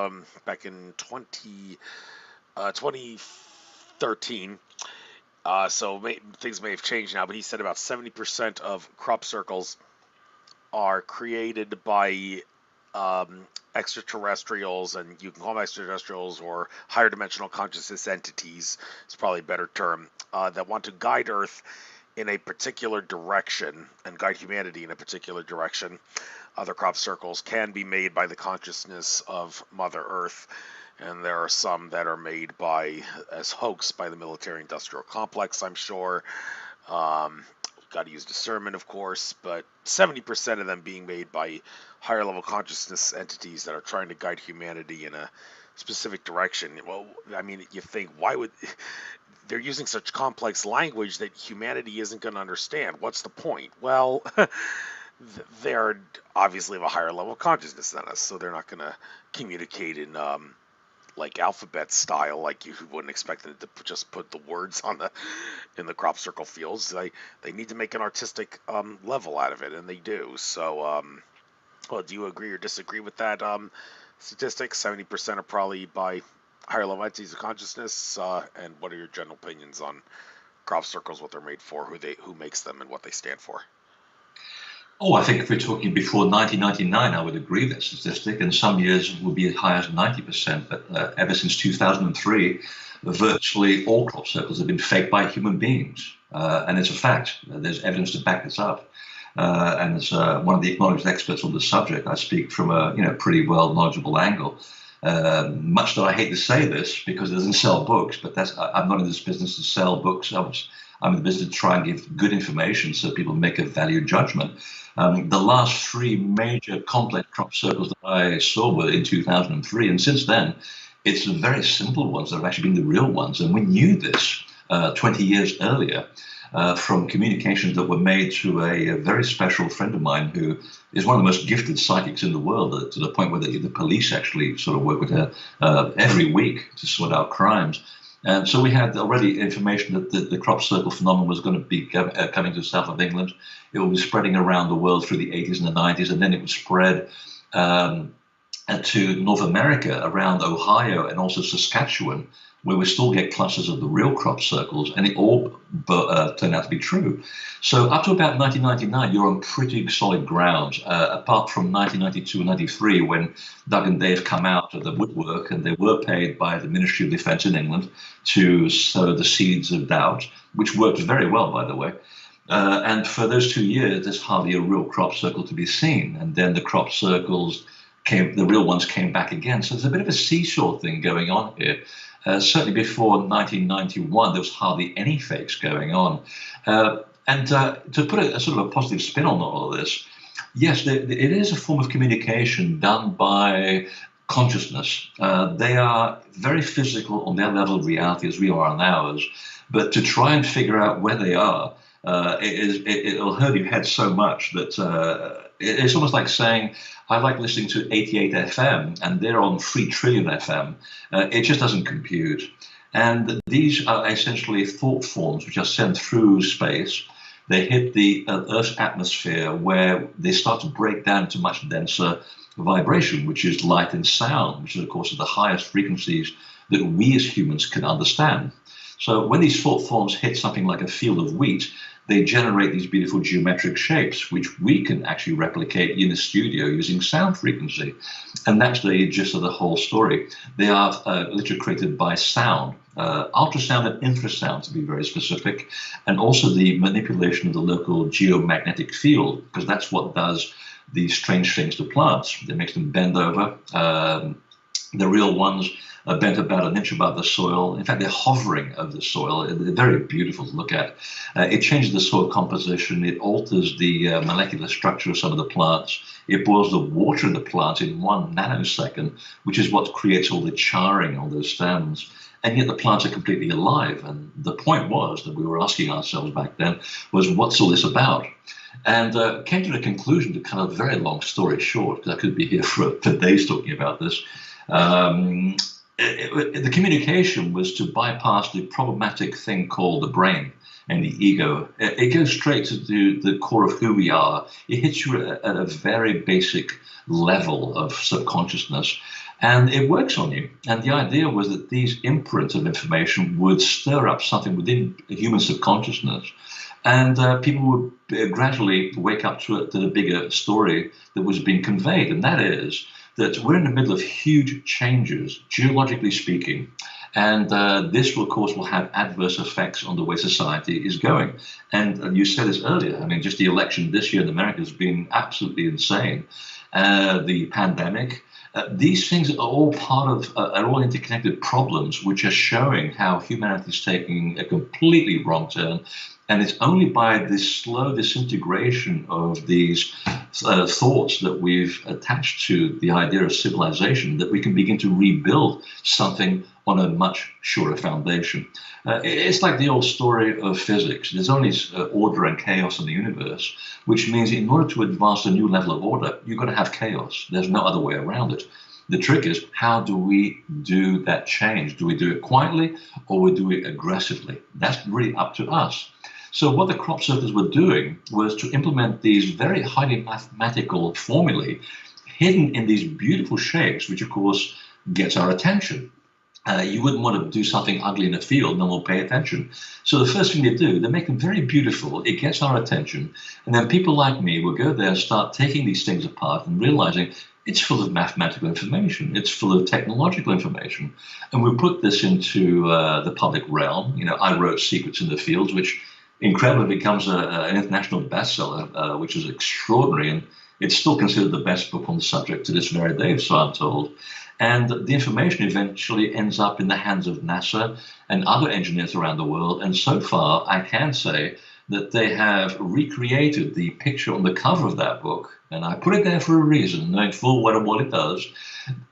back in 2013. So things may have changed now, but he said about 70% of crop circles are created by extraterrestrials, and you can call them extraterrestrials or higher dimensional consciousness entities, it's probably a better term, that want to guide Earth in a particular direction and guide humanity in a particular direction. Other crop circles can be made by the consciousness of Mother Earth, and there are some that are made as hoax by the military-industrial complex, I'm sure. Got to use discernment, of course, but 70% of them being made by higher-level consciousness entities that are trying to guide humanity in a specific direction. Well, I mean, you think, why would... They're using such complex language that humanity isn't going to understand. What's the point? Well... they're obviously of a higher level of consciousness than us, so they're not going to communicate in like alphabet style, like you wouldn't expect them to just put the words on the in the crop circle fields. They need to make an artistic level out of it, and they do. So, well, do you agree or disagree with that statistic? 70% are probably by higher level entities of consciousness. And what are your general opinions on crop circles, what they're made for, who makes them, and what they stand for? Oh, I think if we're talking before 1999, I would agree with that statistic, and some years it would be as high as 90%. But ever since 2003, virtually all crop circles have been faked by human beings, and it's a fact. There's evidence to back this up. And as one of the acknowledged experts on the subject, I speak from a pretty well knowledgeable angle. Much that I hate to say this because it doesn't sell books, but I'm not in this business to sell books. I'm in the business to try and give good information so people make a value judgment. The last three major complex crop circles that I saw were in 2003, and since then, it's the very simple ones that have actually been the real ones. And we knew this 20 years earlier from communications that were made to a very special friend of mine who is one of the most gifted psychics in the world, to the point where the police actually sort of work with her every week to sort out crimes. And so we had already information that the crop circle phenomenon was going to be coming to the south of England. It will be spreading around the world through the 80s and the 90s, and then it would spread to North America, around Ohio and also Saskatchewan, where we still get clusters of the real crop circles, and it all turned out to be true. So up to about 1999, you're on pretty solid ground, apart from 1992 and 93, when Doug and Dave come out of the woodwork, and they were paid by the Ministry of Defence in England to sow the seeds of doubt, which worked very well, by the way. And for those 2 years, there's hardly a real crop circle to be seen. And then the crop circles the real ones came back again. So there's a bit of a seesaw thing going on here. Certainly before 1991, there was hardly any fakes going on. And to put a sort of a positive spin on all of this, yes, it is a form of communication done by consciousness. They are very physical on their level of reality as we are on ours. But to try and figure out where they are, it'll hurt your head so much that it's almost like saying, I like listening to 88 FM and they're on 3 trillion FM. It just doesn't compute. And these are essentially thought forms which are sent through space. They hit the Earth's atmosphere, where they start to break down to much denser vibration, which is light and sound, which is, of course, the highest frequencies that we as humans can understand. So when these thought forms hit something like a field of wheat, they generate these beautiful geometric shapes, which we can actually replicate in the studio using sound frequency. And that's the gist of the whole story. They are literally created by sound, ultrasound and infrasound, to be very specific, and also the manipulation of the local geomagnetic field, because that's what does these strange things to plants. It makes them bend over. The real ones are bent about an inch above the soil. In fact, they're hovering over the soil. They're very beautiful to look at. It changes the soil composition. It alters the molecular structure of some of the plants. It boils the water in the plants in 1 nanosecond, which is what creates all the charring on those stems. And yet the plants are completely alive. And the point was that we were asking ourselves back then was, what's all this about? And came to the conclusion, to kind of very long story short, because I could be here for days talking about this, the communication was to bypass the problematic thing called the brain and the ego. It goes straight to the core of who we are. It hits you at a very basic level of subconsciousnness, and it works on you. And the idea was that these imprints of information would stir up something within human subconsciousness, and people would gradually wake up to the bigger story that was being conveyed, and that is that we're in the middle of huge changes, geologically speaking, and this, of course, will have adverse effects on the way society is going. And you said this earlier, I mean, just the election this year in America has been absolutely insane. The pandemic, these things are all are all interconnected problems, which are showing how humanity is taking a completely wrong turn. And it's only by this slow disintegration of these thoughts that we've attached to the idea of civilization that we can begin to rebuild something on a much surer foundation. It's like the old story of physics. There's only order and chaos in the universe, which means in order to advance a new level of order, you've got to have chaos. There's no other way around it. The trick is, how do we do that change? Do we do it quietly or we do it aggressively? That's really up to us. So what the crop circles were doing was to implement these very highly mathematical formulae hidden in these beautiful shapes, which of course gets our attention. You wouldn't want to do something ugly in a field, no one will pay attention. So the first thing they do, they make them very beautiful. It gets our attention. And then people like me will go there and start taking these things apart and realizing it's full of mathematical information. It's full of technological information. And we put this into the public realm. You know, I wrote Secrets in the Fields, which incredibly becomes an international bestseller, which is extraordinary. And it's still considered the best book on the subject to this very day, so I'm told. And the information eventually ends up in the hands of NASA and other engineers around the world. And so far, I can say that they have recreated the picture on the cover of that book. And I put it there for a reason, knowing full well what it does.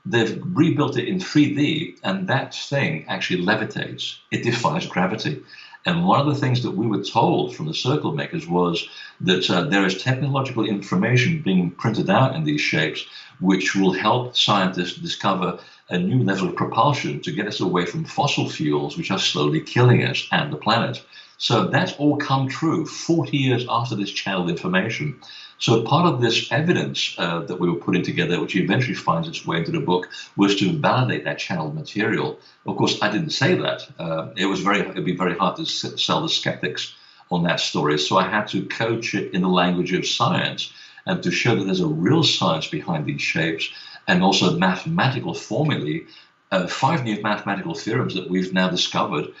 They've rebuilt it in 3D, and that thing actually levitates. It defies gravity. And one of the things that we were told from the circle makers was that there is technological information being printed out in these shapes, which will help scientists discover a new level of propulsion to get us away from fossil fuels, which are slowly killing us and the planet. So that's all come true 40 years after this channeled information. So part of this evidence that we were putting together, which eventually finds its way into the book, was to validate that channeled material. Of course, I didn't say that. It'd be very hard to sell the skeptics on that story. So I had to coach it in the language of science and to show that there's a real science behind these shapes and also mathematical formulae. 5 new mathematical theorems that we've now discovered,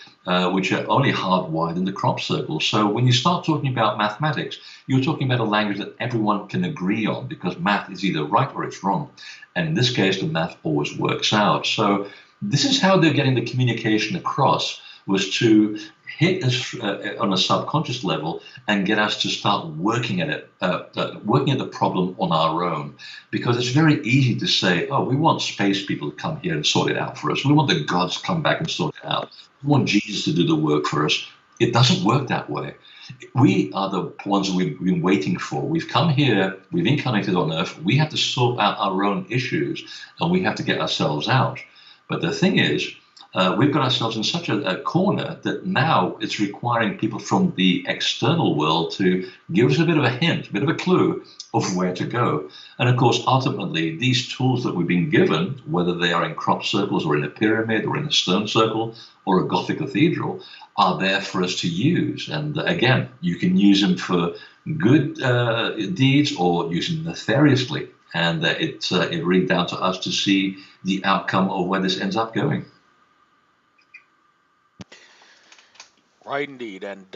which are only hardwired in the crop circle. So when you start talking about mathematics, you're talking about a language that everyone can agree on, because math is either right or it's wrong. And in this case, the math always works out. So this is how they're getting the communication across, was to hit us on a subconscious level and get us to start working at it, working at the problem on our own. Because it's very easy to say, oh, we want space people to come here and sort it out for us. We want the gods to come back and sort it out. We want Jesus to do the work for us. It doesn't work that way. We are the ones we've been waiting for. We've come here, we've incarnated on Earth. We have to sort out our own issues, and we have to get ourselves out. But the thing is, we've got ourselves in such a corner that now it's requiring people from the external world to give us a bit of a hint, a bit of a clue of where to go. And of course, ultimately, these tools that we've been given, whether they are in crop circles or in a pyramid or in a stone circle or a Gothic cathedral, are there for us to use. And again, you can use them for good deeds or use them nefariously. And it's really down to us to see the outcome of where this ends up going. Right, indeed. And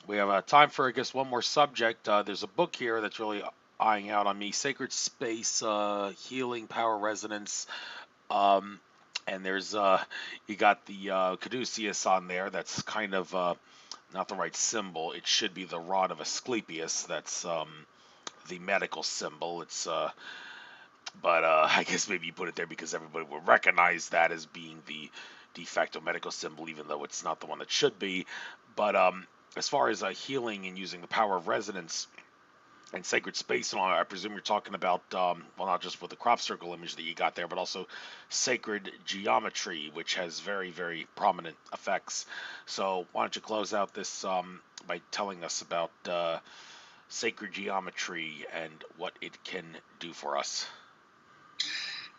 we have time for, I guess, one more subject. There's a book here that's really eyeing out on me, Sacred Space, Healing, Power Resonance. And there's, you got the caduceus on there. That's kind of not the right symbol. It should be the rod of Asclepius. That's the medical symbol. It's, but I guess maybe you put it there because everybody will recognize that as being the de facto medical symbol, even though it's not the one that should be. But as far as healing and using the power of resonance and sacred space and all, I presume you're talking about, well, not just with the crop circle image that you got there, but also sacred geometry, which has very, very prominent effects. So why don't you close out this by telling us about sacred geometry and what it can do for us?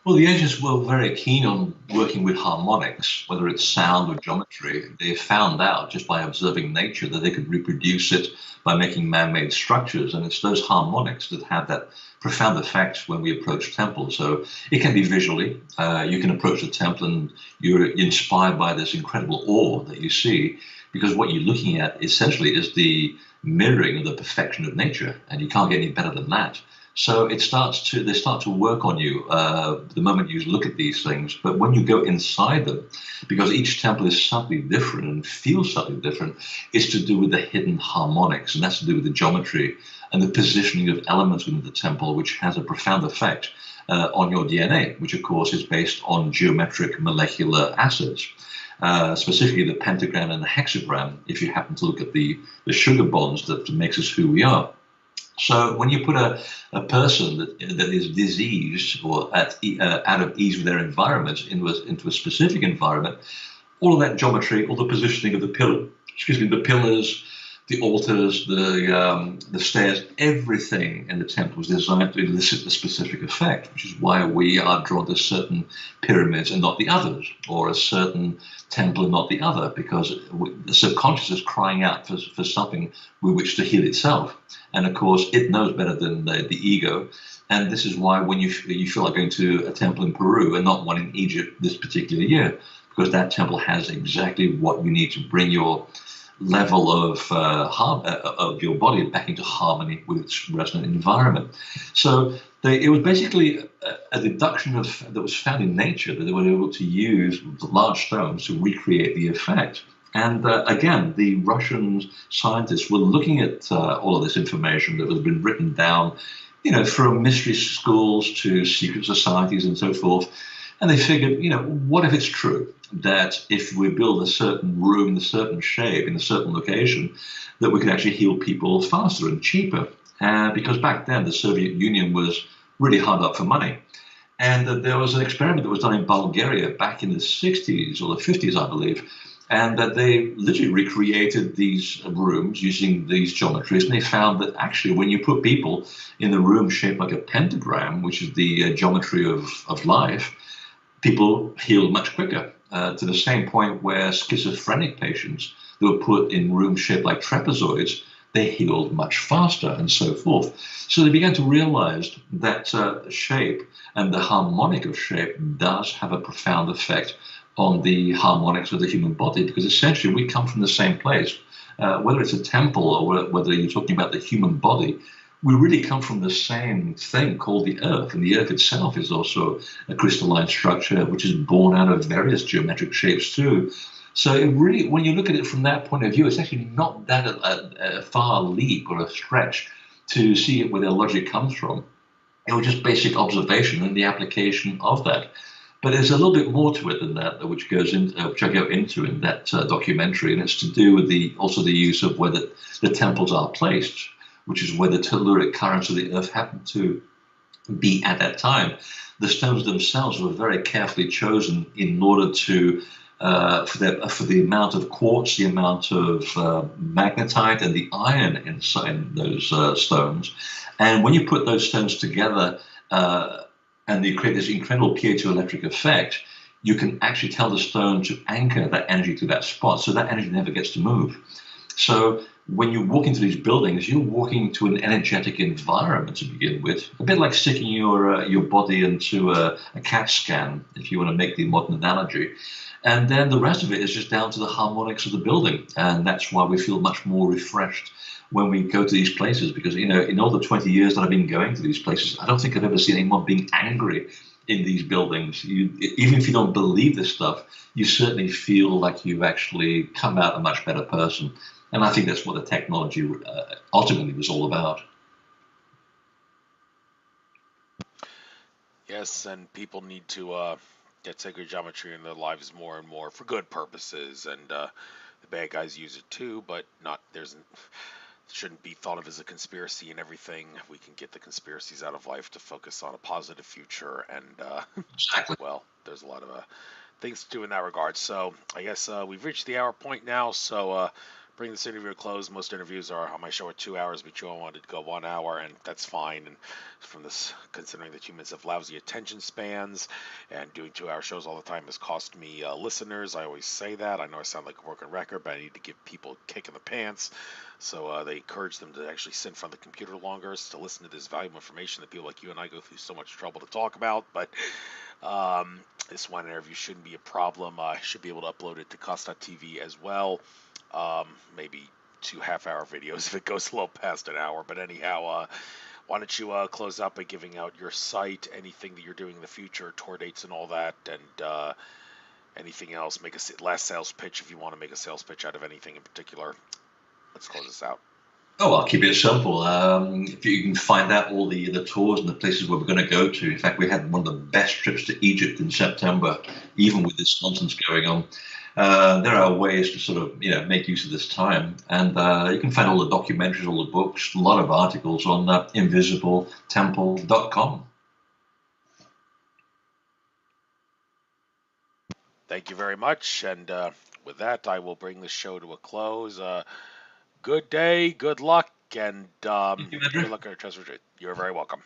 Well, the ancients were very keen on working with harmonics, whether it's sound or geometry. They found out just by observing nature that they could reproduce it by making man-made structures. And it's those harmonics that have that profound effect when we approach temples. So it can be visually. You can approach the temple and you're inspired by this incredible awe that you see, because what you're looking at essentially is the mirroring of the perfection of nature. And you can't get any better than that. So they start to work on you the moment you look at these things. But when you go inside them, because each temple is something different and feels something different, it's to do with the hidden harmonics, and that's to do with the geometry and the positioning of elements within the temple, which has a profound effect on your DNA, which of course is based on geometric molecular acids. Specifically the pentagram and the hexagram, if you happen to look at the sugar bonds that makes us who we are. So when you put a person that is diseased or out of ease with their environment into a specific environment, all of that geometry, all the positioning of the the pillars, the altars, the stairs, everything in the temple was designed to elicit the specific effect, which is why we are drawn to certain pyramids and not the others, or a certain temple and not the other, because the subconscious is crying out for something with which to heal itself. And of course, it knows better than the ego. And this is why when you feel like going to a temple in Peru and not one in Egypt this particular year, because that temple has exactly what you need to bring your level of your body back into harmony with its resonant environment. So it was basically a deduction that was found in nature, that they were able to use large stones to recreate the effect. And again, the Russian scientists were looking at all of this information that had been written down, from mystery schools to secret societies and so forth. And they figured, what if it's true that if we build a certain room in a certain shape in a certain location, that we could actually heal people faster and cheaper? Because back then the Soviet Union was really hard up for money. And there was an experiment that was done in Bulgaria back in the 60s or the 50s, I believe. And that they literally recreated these rooms using these geometries. And they found that actually when you put people in the room shaped like a pentagram, which is the geometry of life, people healed much quicker, to the same point where schizophrenic patients that were put in rooms shaped like trapezoids, they healed much faster and so forth. So they began to realize that shape and the harmonic of shape does have a profound effect on the harmonics of the human body, because essentially we come from the same place. Whether it's a temple or whether you're talking about the human body, we really come from the same thing called the earth, and the earth itself is also a crystalline structure which is born out of various geometric shapes too. So it really, when you look at it from that point of view, it's actually not that a far leap or a stretch to see where their logic comes from. It was just basic observation and the application of that. But there's a little bit more to it than that, which I go into in that documentary, and it's to do with also the use of where the temples are placed, which is where the telluric currents of the earth happen to be at that time. The stones themselves were very carefully chosen in order to for the amount of quartz, the amount of magnetite, and the iron in those stones. And when you put those stones together and you create this incredible piezoelectric effect, you can actually tell the stone to anchor that energy to that spot, so that energy never gets to move. So when you walk into these buildings, you're walking to an energetic environment to begin with, a bit like sticking your body into a CAT scan, if you want to make the modern analogy. And then the rest of it is just down to the harmonics of the building. And that's why we feel much more refreshed when we go to these places, because, in all the 20 years that I've been going to these places, I don't think I've ever seen anyone being angry in these buildings. Even if you don't believe this stuff, you certainly feel like you've actually come out a much better person. And I think that's what the technology ultimately was all about. Yes, and people need to get sacred geometry in their lives more and more for good purposes, and the bad guys use it too, but shouldn't be thought of as a conspiracy and everything. We can get the conspiracies out of life to focus on a positive future, and Exactly. well, there's a lot of things to do in that regard. So I guess we've reached the hour point now, so bring this interview to a close. Most interviews are on my show are 2 hours, but you all wanted to go 1 hour, and that's fine. And from this, considering that humans have lousy attention spans, and doing 2-hour shows all the time has cost me listeners. I always say that. I know I sound like a broken record, but I need to give people a kick in the pants. So they encourage them to actually sit in front of the computer longer to listen to this valuable information that people like you and I go through so much trouble to talk about. But this one interview shouldn't be a problem. I should be able to upload it to Cost.tv as well. Maybe 2 half-hour videos if it goes a little past an hour. But anyhow, why don't you close out by giving out your site, anything that you're doing in the future, tour dates and all that, and anything else. Make a last sales pitch if you want to make a sales pitch out of anything in particular. Let's close this out. Oh, I'll keep it simple. If you can find out all the tours and the places where we're going to go to. In fact, we had one of the best trips to Egypt in September, even with this nonsense going on. there are ways to sort of make use of this time, and you can find all the documentaries, all the books, a lot of articles on invisibletemple.com. Thank you very much. And with that, I will bring the show to a close. Good day, good luck, and Thank you, Andrew. good luck on your treasure. You're very welcome.